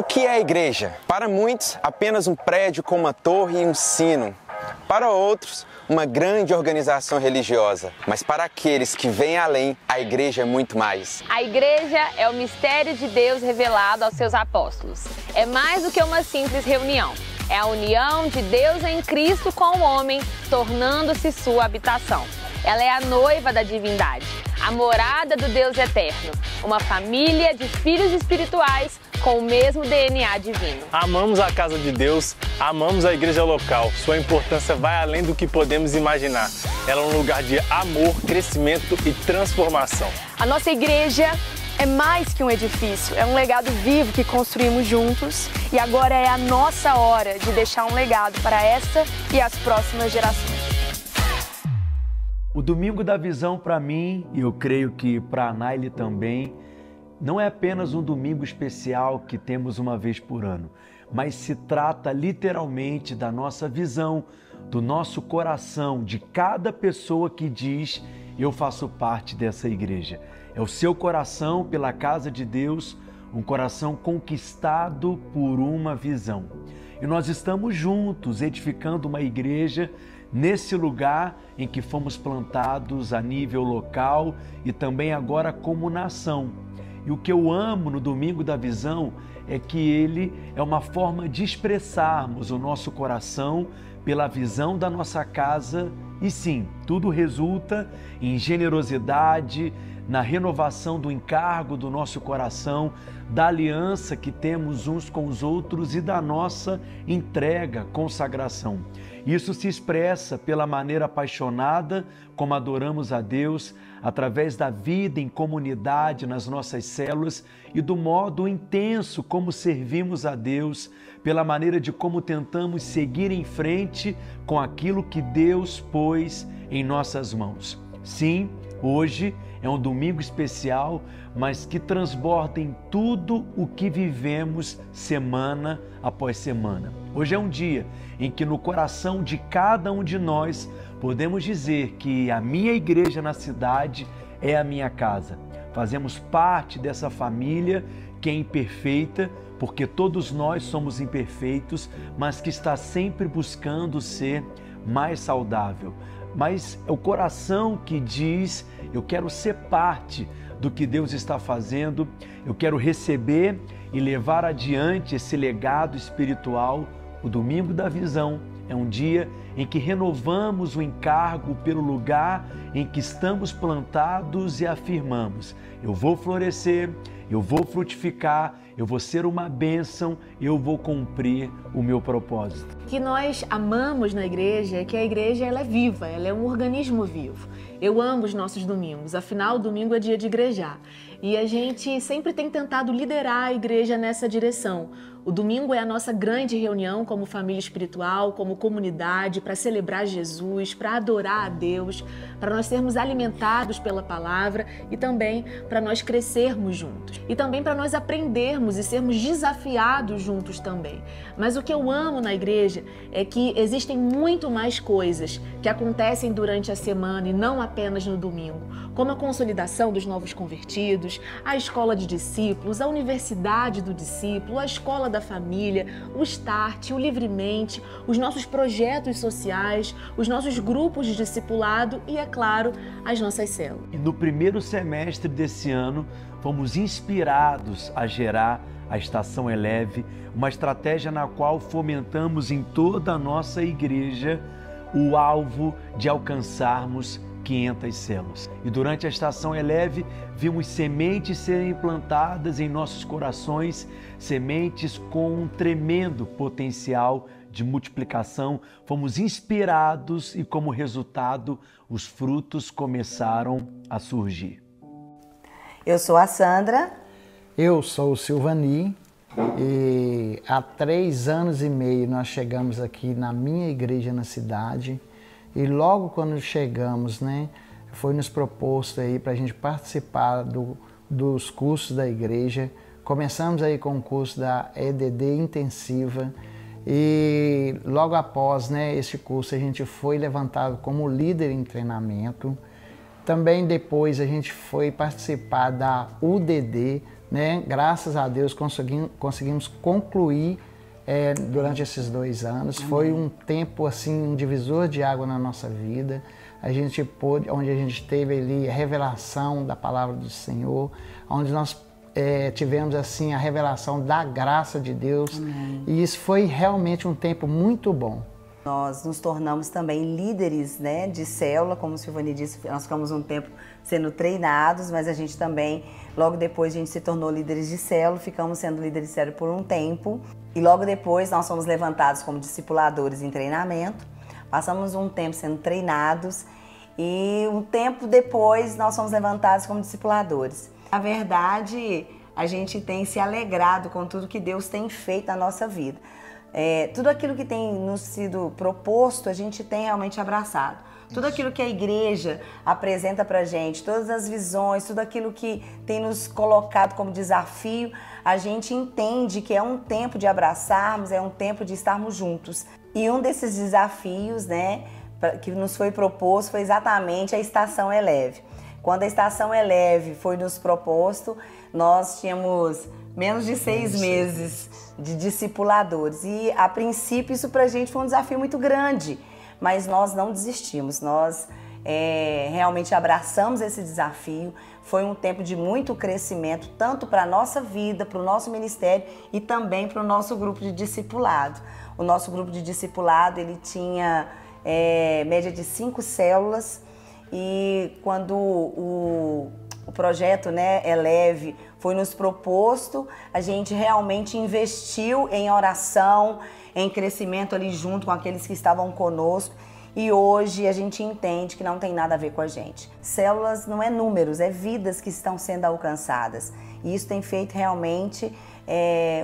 O que é a igreja? Para muitos, apenas um prédio com uma torre e um sino. Para outros, uma grande organização religiosa. Mas para aqueles que vêm além, a igreja é muito mais. A igreja é o mistério de Deus revelado aos seus apóstolos. É mais do que uma simples reunião. É a união de Deus em Cristo com o homem, tornando-se sua habitação. Ela é a noiva da divindade, a morada do Deus eterno, uma família de filhos espirituais com o mesmo DNA divino. Amamos a casa de Deus, amamos a igreja local. Sua importância vai além do que podemos imaginar. Ela é um lugar de amor, crescimento e transformação. A nossa igreja é mais que um edifício, é um legado vivo que construímos juntos e agora é a nossa hora de deixar um legado para essa e as próximas gerações. O Domingo da Visão para mim, e eu creio que para a Naile também, não é apenas um domingo especial que temos uma vez por ano, mas se trata literalmente da nossa visão, do nosso coração, de cada pessoa que diz: eu faço parte dessa igreja. É o seu coração pela casa de Deus, um coração conquistado por uma visão. E nós estamos juntos edificando uma igreja nesse lugar em que fomos plantados a nível local e também agora como nação. E o que eu amo no Domingo da Visão é que ele é uma forma de expressarmos o nosso coração pela visão da nossa casa e sim, tudo resulta em generosidade, na renovação do encargo do nosso coração, da aliança que temos uns com os outros e da nossa entrega, consagração. Isso se expressa pela maneira apaixonada como adoramos a Deus, através da vida em comunidade nas nossas células e do modo intenso como servimos a Deus, pela maneira de como tentamos seguir em frente com aquilo que Deus pôs em nossas mãos. Sim, hoje é um domingo especial, mas que transborda em tudo o que vivemos semana após semana. Hoje é um dia em que no coração de cada um de nós podemos dizer que a minha igreja na cidade é a minha casa. Fazemos parte dessa família que é imperfeita, porque todos nós somos imperfeitos, mas que está sempre buscando ser mais saudável. Mas é o coração que diz: eu quero ser parte do que Deus está fazendo, eu quero receber e levar adiante esse legado espiritual. O Domingo da Visão é um dia em que renovamos o encargo pelo lugar em que estamos plantados e afirmamos: eu vou florescer, eu vou frutificar, eu vou ser uma bênção, eu vou cumprir o meu propósito. O que nós amamos na igreja é que a igreja ela é viva, ela é um organismo vivo. Eu amo os nossos domingos, afinal, domingo é dia de igrejar. E a gente sempre tem tentado liderar a igreja nessa direção. O domingo é a nossa grande reunião como família espiritual, como comunidade, para celebrar Jesus, para adorar a Deus, para nós sermos alimentados pela palavra e também para nós crescermos juntos. E também para nós aprendermos e sermos desafiados juntos também. Mas o que eu amo na igreja é que existem muito mais coisas que acontecem durante a semana e não apenas no domingo, como a consolidação dos novos convertidos, a escola de discípulos, a universidade do discípulo, a escola da família, o Start, o Livremente, os nossos projetos sociais, os nossos grupos de discipulado e, é claro, as nossas células. E no primeiro semestre desse ano, fomos inspirados a gerar a Estação Eleve, uma estratégia na qual fomentamos em toda a nossa igreja o alvo de alcançarmos 500 células. E durante a Estação Eleve, vimos sementes serem plantadas em nossos corações, sementes com um tremendo potencial de multiplicação. Fomos inspirados e, como resultado, os frutos começaram a surgir. Eu sou a Sandra. Eu sou o Silvani e há 3 anos e meio nós chegamos aqui na minha igreja na cidade. E logo quando chegamos, foi nos proposto aí para a gente participar dos cursos da igreja. Começamos aí com o curso da EDD intensiva e logo após esse curso a gente foi levantado como líder em treinamento. Também depois a gente foi participar da UDD, Graças a Deus conseguimos concluir durante esses 2 anos. Foi um tempo assim, um divisor de água na nossa vida. Onde a gente teve ali a revelação da palavra do Senhor, onde nós tivemos assim a revelação da graça de Deus. Amém. E isso foi realmente um tempo muito bom. Nós nos tornamos também líderes de célula, como o Silvani disse, nós ficamos um tempo sendo treinados, mas a gente também, logo depois a gente se tornou líderes de célula, ficamos sendo líderes de célula por um tempo e logo depois nós fomos levantados como discipuladores em treinamento, passamos um tempo sendo treinados e um tempo depois nós fomos levantados como discipuladores. Na verdade, a gente tem se alegrado com tudo que Deus tem feito na nossa vida. Tudo aquilo que tem nos sido proposto, a gente tem realmente abraçado. Tudo aquilo que a igreja apresenta pra gente, todas as visões, tudo aquilo que tem nos colocado como desafio, a gente entende que é um tempo de abraçarmos, é um tempo de estarmos juntos. E um desses desafios, que nos foi proposto foi exatamente a Estação Eleve. Quando a Estação Eleve foi nos proposto, nós tínhamos menos de 6 meses de discipuladores. E, a princípio, isso pra gente foi um desafio muito grande, mas nós não desistimos, nós realmente abraçamos esse desafio. Foi um tempo de muito crescimento, tanto para a nossa vida, para o nosso ministério e também para o nosso grupo de discipulado. O nosso grupo de discipulado, ele tinha média de 5 células e quando o projeto Eleve foi nos proposto, a gente realmente investiu em oração, em crescimento ali junto com aqueles que estavam conosco e hoje a gente entende que não tem nada a ver com a gente. Células não é números, é vidas que estão sendo alcançadas e isso tem feito realmente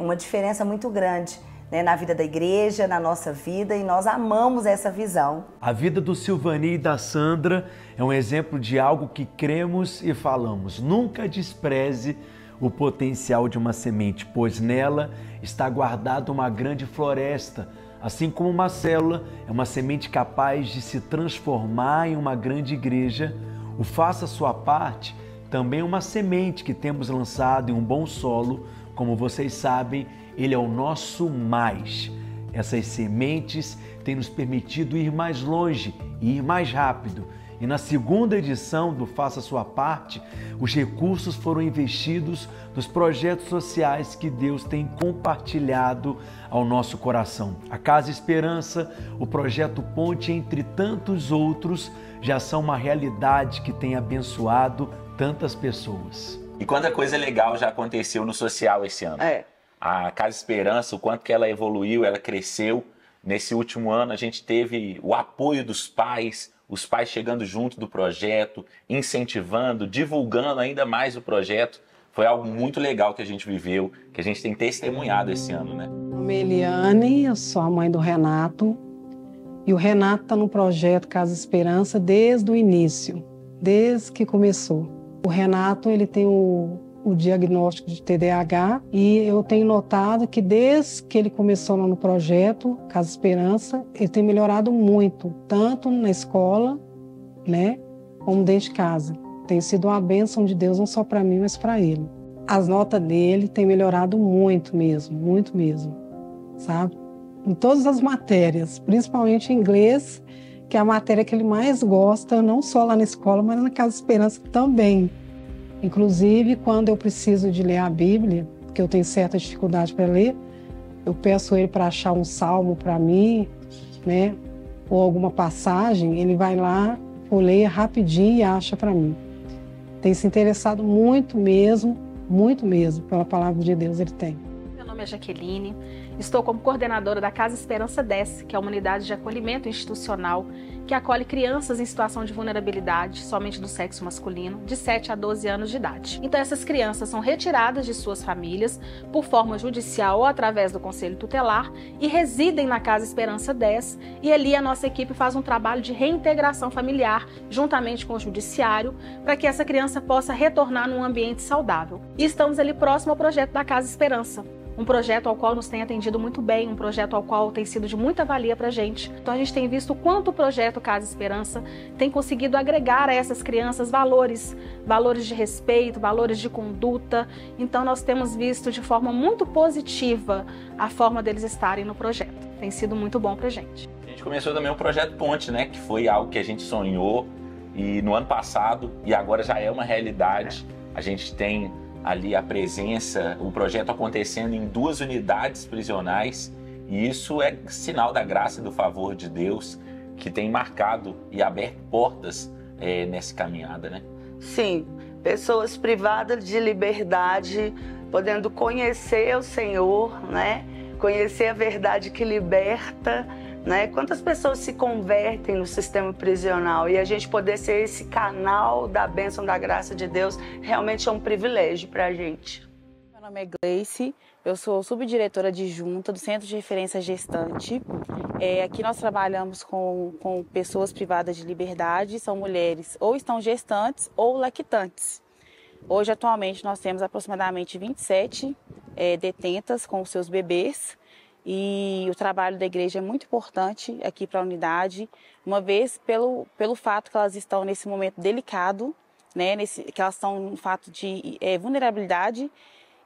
uma diferença muito grande na vida da igreja, na nossa vida, e nós amamos essa visão. A vida do Silvani e da Sandra é um exemplo de algo que cremos e falamos. Nunca despreze o potencial de uma semente, pois nela está guardada uma grande floresta. Assim como uma célula é uma semente capaz de se transformar em uma grande igreja, o Faça Sua Parte também é uma semente que temos lançado em um bom solo. Como vocês sabem, ele é o nosso mais. Essas sementes têm nos permitido ir mais longe e ir mais rápido. E na segunda edição do Faça Sua Parte, os recursos foram investidos nos projetos sociais que Deus tem compartilhado ao nosso coração. A Casa Esperança, o projeto Ponte, entre tantos outros, já são uma realidade que tem abençoado tantas pessoas. E quanta coisa legal já aconteceu no social esse ano. A Casa Esperança, o quanto que ela evoluiu, ela cresceu. Nesse último ano a gente teve o apoio dos pais, os pais chegando junto do projeto, incentivando, divulgando ainda mais o projeto. foi algo muito legal que a gente viveu, que a gente tem testemunhado esse ano, né? Meu nome é Eliane, eu sou a mãe do Renato. E o Renato está no projeto Casa Esperança desde o início, desde que começou. O Renato, ele tem o diagnóstico de TDAH e eu tenho notado que desde que ele começou lá no projeto Casa Esperança, ele tem melhorado muito, tanto na escola, né, como dentro de casa. Tem sido uma bênção de Deus, não só para mim, mas para ele. As notas dele têm melhorado muito mesmo, sabe? Em todas as matérias, principalmente em inglês, que é a matéria que ele mais gosta, não só lá na escola, mas na Casa Esperança também. Inclusive, quando eu preciso de ler a Bíblia, porque eu tenho certa dificuldade para ler, eu peço ele para achar um salmo para mim, né? Ou alguma passagem, ele vai lá, folheia rapidinho e acha para mim. Tem se interessado muito mesmo, pela palavra de Deus ele tem. Meu nome é Jaqueline, estou como coordenadora da Casa Esperança 10, que é uma unidade de acolhimento institucional que acolhe crianças em situação de vulnerabilidade, somente do sexo masculino, de 7 a 12 anos de idade. Então essas crianças são retiradas de suas famílias por forma judicial ou através do Conselho Tutelar e residem na Casa Esperança 10 e ali a nossa equipe faz um trabalho de reintegração familiar juntamente com o judiciário para que essa criança possa retornar num ambiente saudável. E estamos ali próximo ao projeto da Casa Esperança. Um projeto ao qual nos tem atendido muito bem, um projeto ao qual tem sido de muita valia para a gente. Então a gente tem visto o quanto o projeto Casa Esperança tem conseguido agregar a essas crianças valores de respeito, valores de conduta. Então nós temos visto de forma muito positiva a forma deles estarem no projeto. Tem sido muito bom para a gente. A gente começou também o Projeto Ponte, né? Que foi algo que a gente sonhou e no ano passado e agora já é uma realidade. A gente tem ali a presença, o projeto acontecendo em 2 unidades prisionais e isso é sinal da graça e do favor de Deus que tem marcado e aberto portas nessa caminhada, né? Sim, pessoas privadas de liberdade, podendo conhecer o Senhor, né? Conhecer a verdade que liberta, né? Quantas pessoas se convertem no sistema prisional e a gente poder ser esse canal da bênção da graça de Deus realmente é um privilégio para a gente. Meu nome é Gleice, eu sou subdiretora adjunta do Centro de Referência Gestante. Aqui nós trabalhamos com pessoas privadas de liberdade, são mulheres ou estão gestantes ou lactantes. Hoje, atualmente, nós temos aproximadamente 27 detentas com os seus bebês. E o trabalho da igreja é muito importante aqui para a unidade, uma vez pelo fato que elas estão nesse momento delicado, né, que elas estão num fato de vulnerabilidade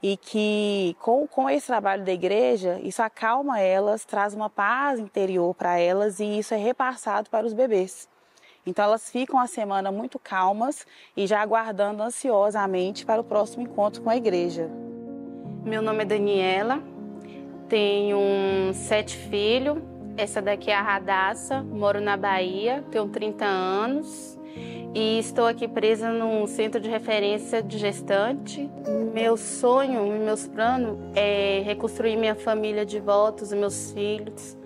e que com esse trabalho da igreja, isso acalma elas, traz uma paz interior para elas e isso é repassado para os bebês. Então elas ficam a semana muito calmas e já aguardando ansiosamente para o próximo encontro com a igreja. Meu nome é Daniela. Tenho 7 filhos, essa daqui é a Radassa, moro na Bahia, tenho 30 anos e estou aqui presa num centro de referência de gestante. Meu sonho e meus planos é reconstruir minha família de volta, os meus filhos.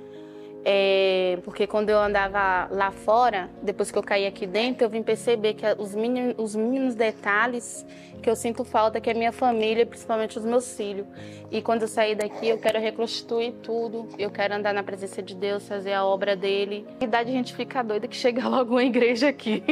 Porque quando eu andava lá fora, depois que eu caí aqui dentro, eu vim perceber que os mínimos detalhes que eu sinto falta, que é a minha família, principalmente os meus filhos. E quando eu sair daqui, eu quero reconstruir tudo, eu quero andar na presença de Deus, fazer a obra dele. E dá de a gente ficar doida que chega logo uma igreja aqui.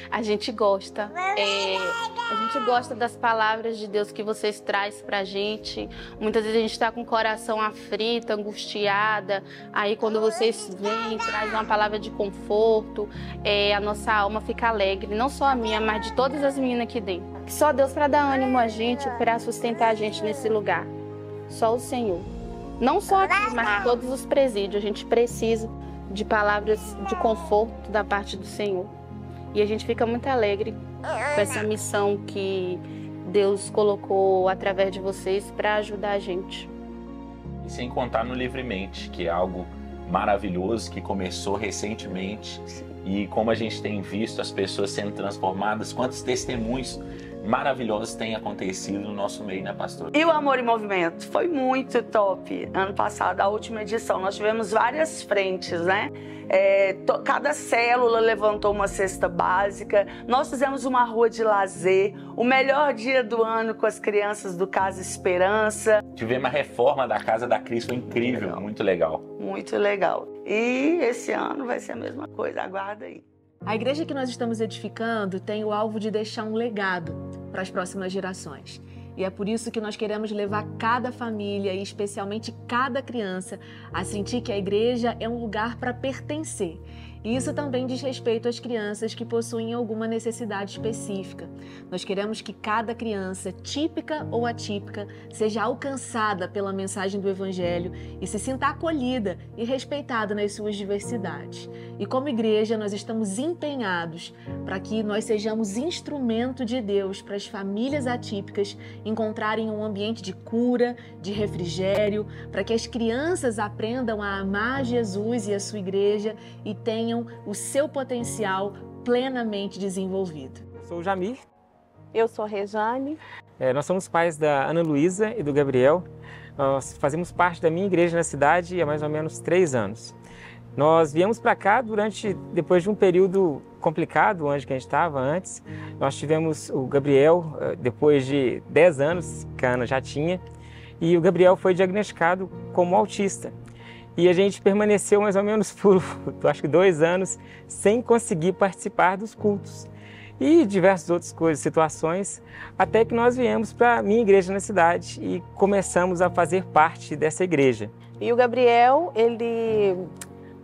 A gente gosta. A gente gosta das palavras de Deus que vocês trazem pra gente. Muitas vezes a gente tá com o coração aflito, angustiada. Aí quando vocês vêm, trazem uma palavra de conforto, a nossa alma fica alegre. Não só a minha, mas de todas as meninas aqui dentro. Só Deus para dar ânimo a gente, para sustentar a gente nesse lugar. Só o Senhor. Não só aqui, mas todos os presídios. A gente precisa de palavras de conforto da parte do Senhor. E a gente fica muito alegre com essa missão que Deus colocou através de vocês para ajudar a gente. E sem contar no Livremente, que é algo maravilhoso, que começou recentemente. E como a gente tem visto as pessoas sendo transformadas, quantos testemunhos maravilhosos têm acontecido no nosso meio, né, pastor? E o Amor em Movimento foi muito top. Ano passado, a última edição, nós tivemos várias frentes, né? Cada célula levantou uma cesta básica. Nós fizemos uma rua de lazer, o melhor dia do ano com as crianças do Casa Esperança. Tivemos a reforma da Casa da Cris, foi incrível, muito legal. Muito legal. E esse ano vai ser a mesma coisa, aguarda aí. A igreja que nós estamos edificando tem o alvo de deixar um legado para as próximas gerações. E é por isso que nós queremos levar cada família e especialmente cada criança a sentir que a igreja é um lugar para pertencer. E isso também diz respeito às crianças que possuem alguma necessidade específica. Nós queremos que cada criança, típica ou atípica, seja alcançada pela mensagem do Evangelho e se sinta acolhida e respeitada nas suas diversidades. E como igreja, nós estamos empenhados para que nós sejamos instrumento de Deus para as famílias atípicas encontrarem um ambiente de cura, de refrigério, para que as crianças aprendam a amar Jesus e a sua igreja e tenham o seu potencial plenamente desenvolvido. Sou o Jamir. Eu sou a Rejane. Nós somos pais da Ana Luísa e do Gabriel. Nós fazemos parte da minha igreja na cidade há mais ou menos 3 anos. Nós viemos para cá depois de um período complicado, onde que a gente estava antes. Nós tivemos o Gabriel, depois de 10 anos que a Ana já tinha, e o Gabriel foi diagnosticado como autista. E a gente permaneceu mais ou menos por, acho que 2 anos, sem conseguir participar dos cultos. E diversas outras situações, até que nós viemos para a minha igreja na cidade e começamos a fazer parte dessa igreja. E o Gabriel, ele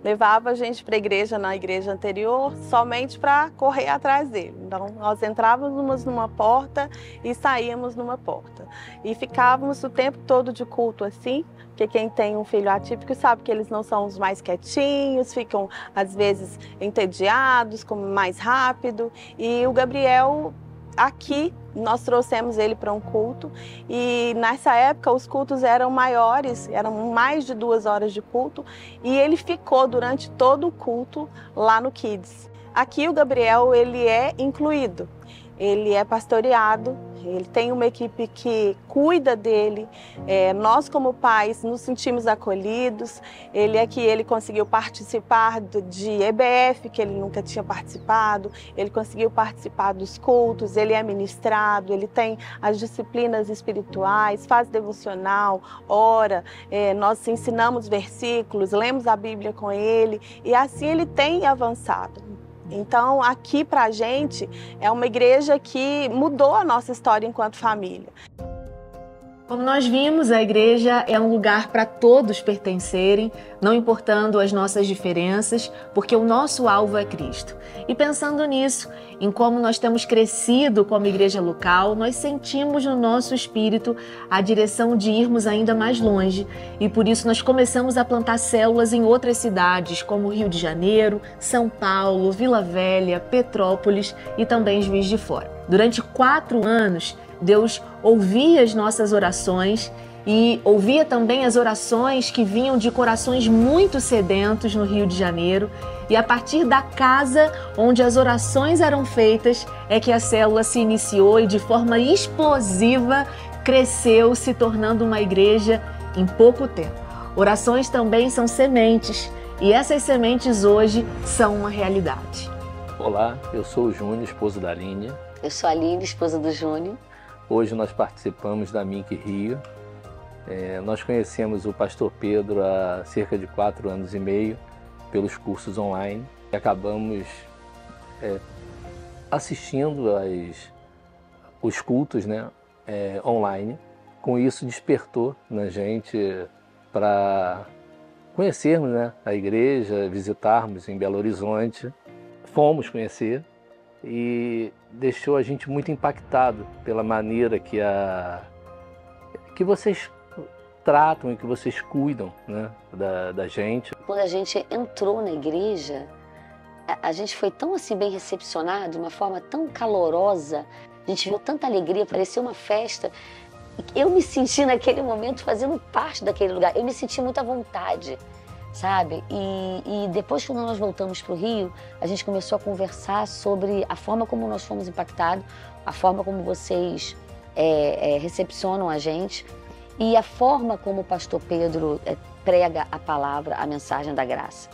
levava a gente para a igreja na igreja anterior somente para correr atrás dele. Então, nós entrávamos numa porta e saíamos numa porta. E ficávamos o tempo todo de culto assim, porque quem tem um filho atípico sabe que eles não são os mais quietinhos, ficam às vezes entediados, comem mais rápido. E o Gabriel, aqui, nós trouxemos ele para um culto e nessa época os cultos eram maiores, eram mais de 2 horas de culto e ele ficou durante todo o culto lá no Kids. Aqui o Gabriel, ele é incluído, ele é pastoreado, ele tem uma equipe que cuida dele, nós como pais nos sentimos acolhidos, ele conseguiu participar de EBF, que ele nunca tinha participado, ele conseguiu participar dos cultos, ele é ministrado, ele tem as disciplinas espirituais, faz devocional, ora, nós ensinamos versículos, lemos a Bíblia com ele e assim ele tem avançado. Então, aqui pra gente é uma igreja que mudou a nossa história enquanto família. Como nós vimos, a igreja é um lugar para todos pertencerem, não importando as nossas diferenças, porque o nosso alvo é Cristo. E pensando nisso, em como nós temos crescido como igreja local, nós sentimos no nosso espírito a direção de irmos ainda mais longe e por isso nós começamos a plantar células em outras cidades, como Rio de Janeiro, São Paulo, Vila Velha, Petrópolis e também Juiz de Fora. Durante 4 anos, Deus ouvia as nossas orações e ouvia também as orações que vinham de corações muito sedentos no Rio de Janeiro. E a partir da casa onde as orações eram feitas é que a célula se iniciou e de forma explosiva cresceu, se tornando uma igreja em pouco tempo. Orações também são sementes e essas sementes hoje são uma realidade. Olá, eu sou o Júnior, esposo da Aline. Eu sou a Aline, esposa do Júnior. Hoje nós participamos da MINC Rio. Nós conhecemos o pastor Pedro há cerca de 4 anos e meio pelos cursos online e acabamos assistindo os cultos, né, online. Com isso despertou na gente para conhecermos, né, a igreja, visitarmos em Belo Horizonte. Fomos conhecer e deixou a gente muito impactado pela maneira que vocês tratam e que vocês cuidam, né, da gente. Quando a gente entrou na igreja, a gente foi tão assim bem recepcionado, de uma forma tão calorosa, a gente viu tanta alegria, parecia uma festa. Eu me senti naquele momento fazendo parte daquele lugar, eu me senti muito à vontade. sabe? E depois que nós voltamos para o Rio, a gente começou a conversar sobre a forma como nós fomos impactados, a forma como vocês recepcionam a gente e a forma como o pastor Pedro prega a palavra, a mensagem da graça.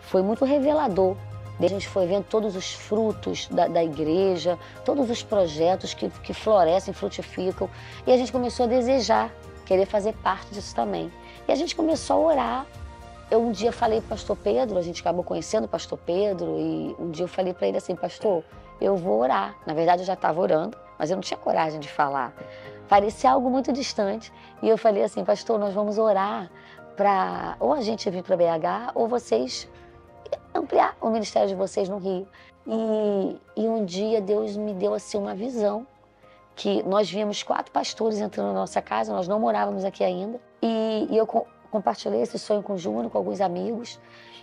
Foi muito revelador. A gente foi vendo todos os frutos da igreja, todos os projetos que florescem, frutificam. E a gente começou a desejar, querer fazer parte disso também. E a gente começou a orar. Eu um dia falei para o pastor Pedro, a gente acabou conhecendo o pastor Pedro, e um dia eu falei para ele assim, pastor, eu vou orar. Na verdade, eu já estava orando, mas eu não tinha coragem de falar. Parecia algo muito distante. E eu falei assim, pastor, nós vamos orar para ou a gente vir para BH ou vocês ampliar o ministério de vocês no Rio. E um dia Deus me deu assim uma visão, que nós víamos 4 pastores entrando na nossa casa, nós não morávamos aqui ainda, e eu compartilhei esse sonho com o Júnior, com alguns amigos,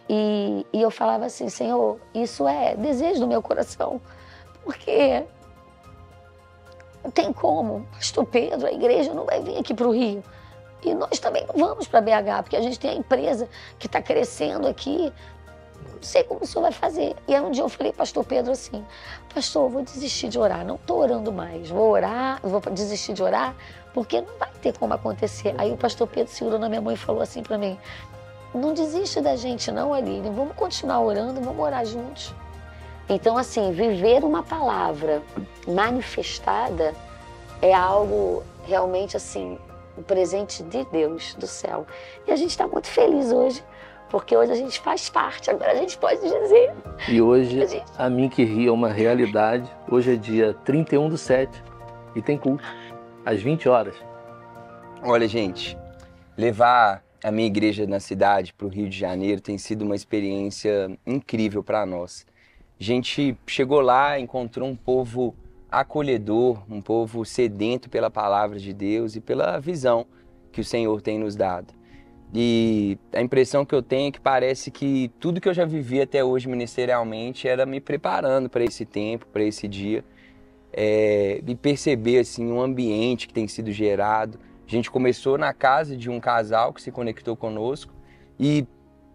e eu falava assim, Senhor, isso é desejo do meu coração, porque não tem como, pastor Pedro, a igreja não vai vir aqui para o Rio, e nós também não vamos para BH, porque a gente tem a empresa que está crescendo aqui, não sei como o senhor vai fazer. E aí um dia eu falei, pastor Pedro, assim, pastor, eu vou desistir de orar, não estou orando mais, vou orar, vou desistir de orar, porque não vai ter como acontecer. Aí o pastor Pedro segurou na minha mão e falou assim para mim, não desiste da gente não, Aline, vamos continuar orando, vamos orar juntos. Então, assim, viver uma palavra manifestada é algo realmente, assim, um presente de Deus, do céu. E a gente está muito feliz hoje, porque hoje a gente faz parte, agora a gente pode dizer. E hoje a Mim Que Ri é uma realidade. Hoje é dia 31/7 e tem culto, às 20 horas. Olha, gente, levar a minha igreja na cidade para o Rio de Janeiro tem sido uma experiência incrível para nós. A gente chegou lá, encontrou um povo acolhedor, um povo sedento pela palavra de Deus e pela visão que o Senhor tem nos dado. E a impressão que eu tenho é que parece que tudo que eu já vivi até hoje ministerialmente era me preparando para esse tempo, para esse dia, e perceber assim, um ambiente que tem sido gerado. A gente começou na casa de um casal que se conectou conosco e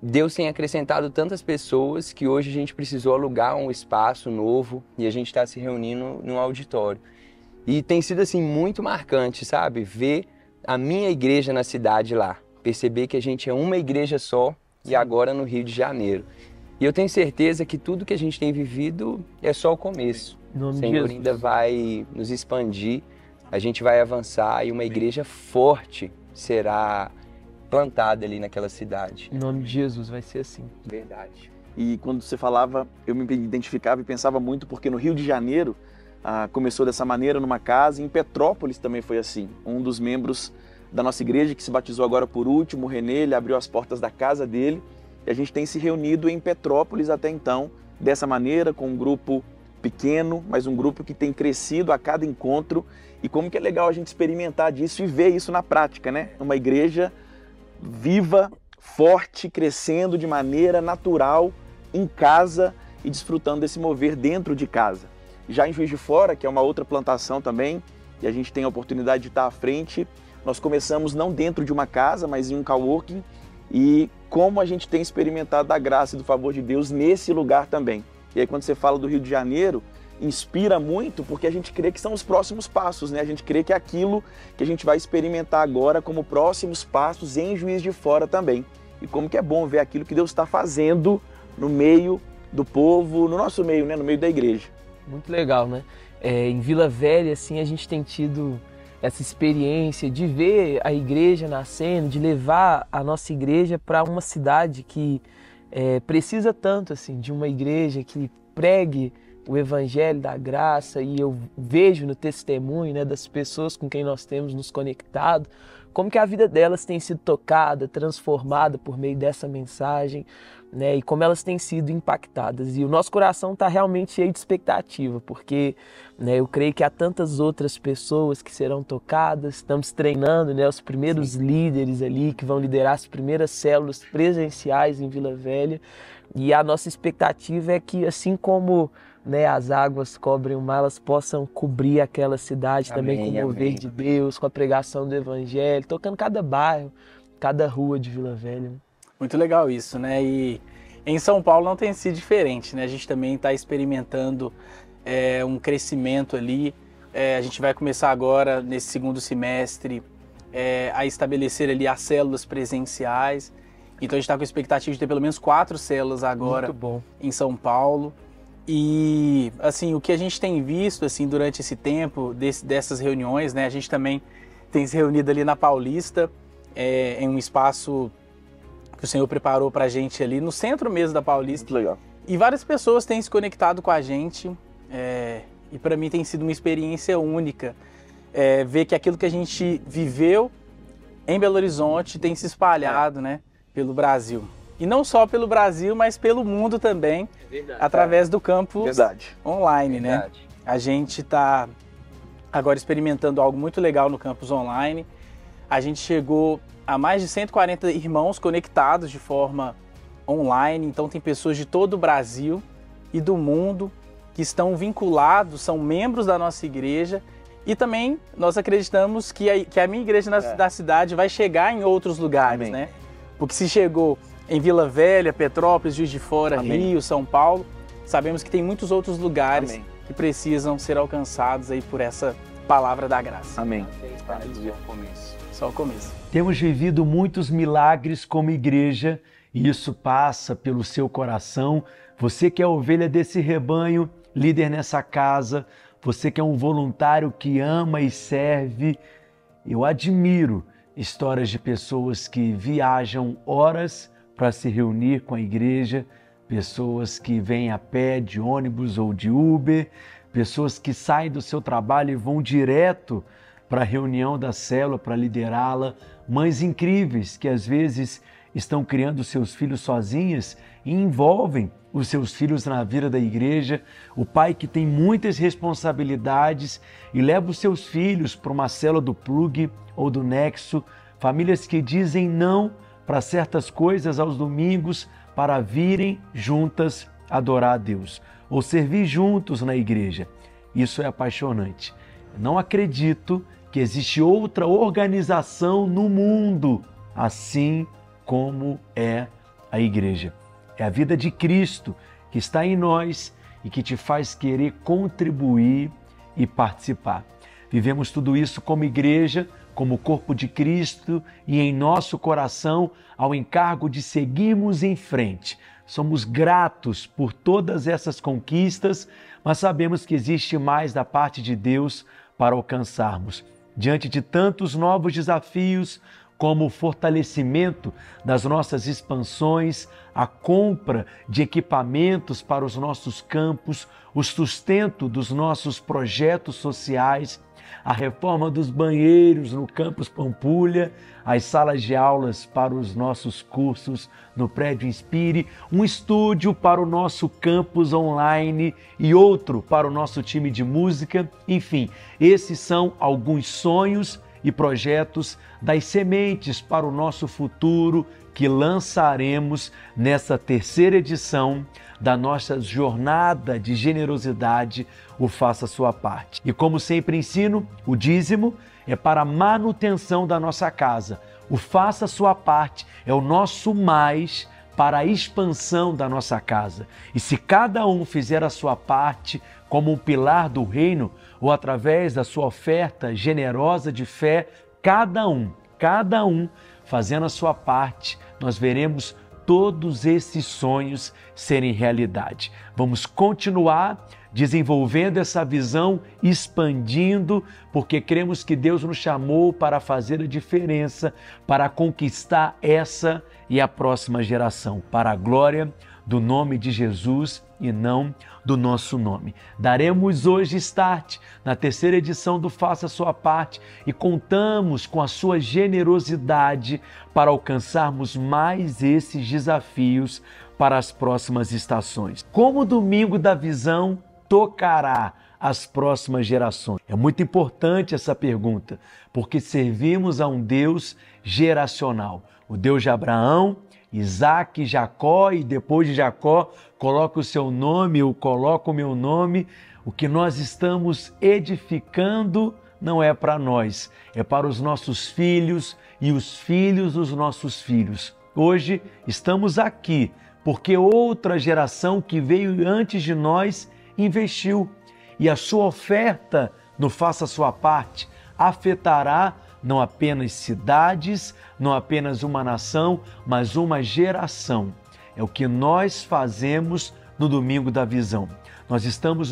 Deus tem acrescentado tantas pessoas que hoje a gente precisou alugar um espaço novo e a gente está se reunindo num auditório. E tem sido assim muito marcante, sabe? Ver a minha igreja na cidade lá. Perceber que a gente é uma igreja só e agora no Rio de Janeiro. E eu tenho certeza que tudo que a gente tem vivido é só o começo. O Senhor ainda vai nos expandir, a gente vai avançar e uma igreja forte será plantada ali naquela cidade. Em nome de Jesus vai ser assim. Verdade. E quando você falava, eu me identificava e pensava muito, porque no Rio de Janeiro começou dessa maneira numa casa, e em Petrópolis também foi assim. Um dos membros da nossa igreja, que se batizou agora por último, o Renê, ele abriu as portas da casa dele, e a gente tem se reunido em Petrópolis até então, dessa maneira, com um grupo pequeno, mas um grupo que tem crescido a cada encontro, e como que é legal a gente experimentar disso e ver isso na prática, né? Uma igreja viva, forte, crescendo de maneira natural, em casa e desfrutando desse mover dentro de casa. Já em Juiz de Fora, que é uma outra plantação também, e a gente tem a oportunidade de estar à frente, nós começamos não dentro de uma casa, mas em um coworking, e como a gente tem experimentado a graça e do favor de Deus nesse lugar também. E aí quando você fala do Rio de Janeiro, inspira muito, porque a gente crê que são os próximos passos, né? A gente crê que é aquilo que a gente vai experimentar agora como próximos passos em Juiz de Fora também. E como que é bom ver aquilo que Deus está fazendo no meio do povo, no nosso meio, né? No meio da igreja. Muito legal, né? Em Vila Velha, assim, a gente tem tido essa experiência de ver a igreja nascendo, de levar a nossa igreja para uma cidade que precisa tanto assim de uma igreja que pregue o evangelho da graça, e eu vejo no testemunho, né, das pessoas com quem nós temos nos conectado, como que a vida delas tem sido tocada, transformada por meio dessa mensagem, né, e como elas têm sido impactadas. E o nosso coração está realmente cheio de expectativa, porque, né, eu creio que há tantas outras pessoas que serão tocadas. Estamos treinando, né, os primeiros líderes ali que vão liderar as primeiras células presenciais em Vila Velha, e a nossa expectativa é que, assim como, né, as águas cobrem o mar, elas possam cobrir aquela cidade também com o mover de Deus, com a pregação do evangelho, tocando cada bairro, cada rua de Vila Velha. Muito legal isso, né? E em São Paulo não tem sido diferente, né? A gente também está experimentando um crescimento ali. A gente vai começar agora, nesse segundo semestre, a estabelecer ali as células presenciais. Então a gente está com a expectativa de ter pelo menos 4 células agora em São Paulo. E assim, o que a gente tem visto assim durante esse tempo dessas reuniões, né? A gente também tem se reunido ali na Paulista, em um espaço que o Senhor preparou para a gente ali no centro mesmo da Paulista. Muito legal. E várias pessoas têm se conectado com a gente. E para mim tem sido uma experiência única ver que aquilo que a gente viveu em Belo Horizonte tem se espalhado, né, pelo Brasil. E não só pelo Brasil, mas pelo mundo também, através do campus online, né? A gente está agora experimentando algo muito legal no campus online. A gente chegou a mais de 140 irmãos conectados de forma online. Então tem pessoas de todo o Brasil e do mundo que estão vinculados, são membros da nossa igreja. E também nós acreditamos que a minha igreja da cidade vai chegar em outros lugares, né? Porque se chegou em Vila Velha, Petrópolis, Juiz de Fora, Rio, São Paulo, sabemos que tem muitos outros lugares que precisam ser alcançados aí por essa palavra da graça. Amém. Só o começo. Temos vivido muitos milagres como igreja e isso passa pelo seu coração. Você que é ovelha desse rebanho, líder nessa casa, você que é um voluntário que ama e serve, eu admiro histórias de pessoas que viajam horas para se reunir com a igreja, pessoas que vêm a pé, de ônibus ou de Uber, pessoas que saem do seu trabalho e vão direto para a reunião da célula para liderá-la, mães incríveis que às vezes estão criando seus filhos sozinhas e envolvem os seus filhos na vida da igreja, o pai que tem muitas responsabilidades e leva os seus filhos para uma célula do Plug ou do Nexo, famílias que dizem não para certas coisas aos domingos para virem juntas adorar a Deus ou servir juntos na igreja. Isso é apaixonante. Não acredito que existe outra organização no mundo assim como é a igreja. É a vida de Cristo que está em nós e que te faz querer contribuir e participar. Vivemos tudo isso como igreja, como corpo de Cristo e em nosso coração ao encargo de seguirmos em frente. Somos gratos por todas essas conquistas, mas sabemos que existe mais da parte de Deus para alcançarmos. Diante de tantos novos desafios, como o fortalecimento das nossas expansões, a compra de equipamentos para os nossos campos, o sustento dos nossos projetos sociais, a reforma dos banheiros no campus Pampulha, as salas de aulas para os nossos cursos no Prédio Inspire, um estúdio para o nosso campus online e outro para o nosso time de música. Enfim, esses são alguns sonhos e projetos das sementes para o nosso futuro que lançaremos nessa terceira edição da nossa jornada de generosidade, o Faça a Sua Parte. E como sempre ensino, o dízimo é para a manutenção da nossa casa. O Faça a Sua Parte é o nosso mais para a expansão da nossa casa. E se cada um fizer a sua parte como um pilar do reino ou através da sua oferta generosa de fé, cada um fazendo a sua parte, nós veremos todos esses sonhos serem realidade. Vamos continuar desenvolvendo essa visão, expandindo, porque cremos que Deus nos chamou para fazer a diferença, para conquistar essa e a próxima geração, para a glória do nome de Jesus e não do nosso nome. Daremos hoje start na terceira edição do Faça a Sua Parte e contamos com a sua generosidade para alcançarmos mais esses desafios para as próximas estações. Como o Domingo da Visão tocará as próximas gerações? É muito importante essa pergunta, porque servimos a um Deus geracional, o Deus de Abraão, Isaac, Jacó, e depois de Jacó coloca o seu nome, eu coloco o meu nome. O que nós estamos edificando não é para nós, é para os nossos filhos e os filhos dos nossos filhos. Hoje estamos aqui porque outra geração que veio antes de nós investiu. E a sua oferta no Faça a Sua Parte afetará não apenas cidades, não apenas uma nação, mas uma geração. É o que nós fazemos no Domingo da Visão. Nós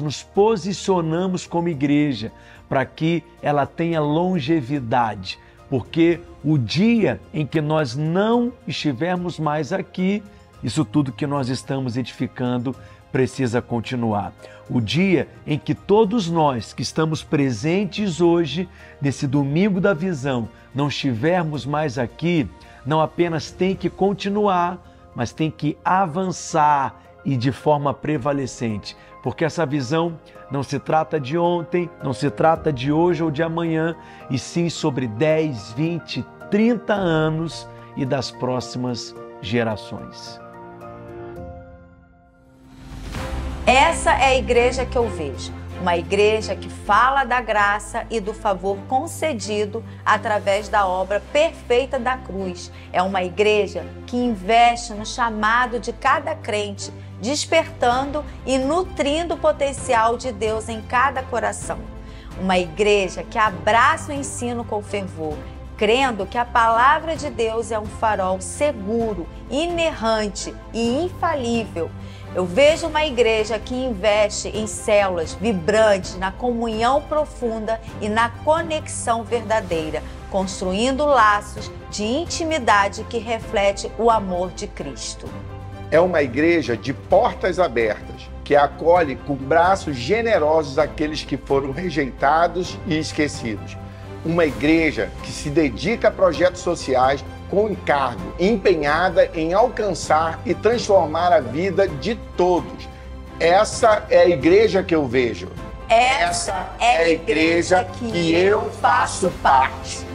nos posicionamos como igreja para que ela tenha longevidade, porque o dia em que nós não estivermos mais aqui, isso tudo que nós estamos edificando precisa continuar. O dia em que todos nós que estamos presentes hoje, nesse Domingo da Visão, não estivermos mais aqui, não apenas tem que continuar, mas tem que avançar e de forma prevalecente. Porque essa visão não se trata de ontem, não se trata de hoje ou de amanhã, e sim sobre 10, 20, 30 anos e das próximas gerações. Essa é a igreja que eu vejo, uma igreja que fala da graça e do favor concedido através da obra perfeita da cruz. É uma igreja que investe no chamado de cada crente, despertando e nutrindo o potencial de Deus em cada coração. Uma igreja que abraça o ensino com fervor, crendo que a palavra de Deus é um farol seguro, inerrante e infalível. Eu vejo uma igreja que investe em células vibrantes, na comunhão profunda e na conexão verdadeira, construindo laços de intimidade que reflete o amor de Cristo. É uma igreja de portas abertas, que acolhe com braços generosos aqueles que foram rejeitados e esquecidos. Uma igreja que se dedica a projetos sociais com encargo, empenhada em alcançar e transformar a vida de todos. Essa é a igreja que eu vejo. Essa é a igreja que eu faço parte.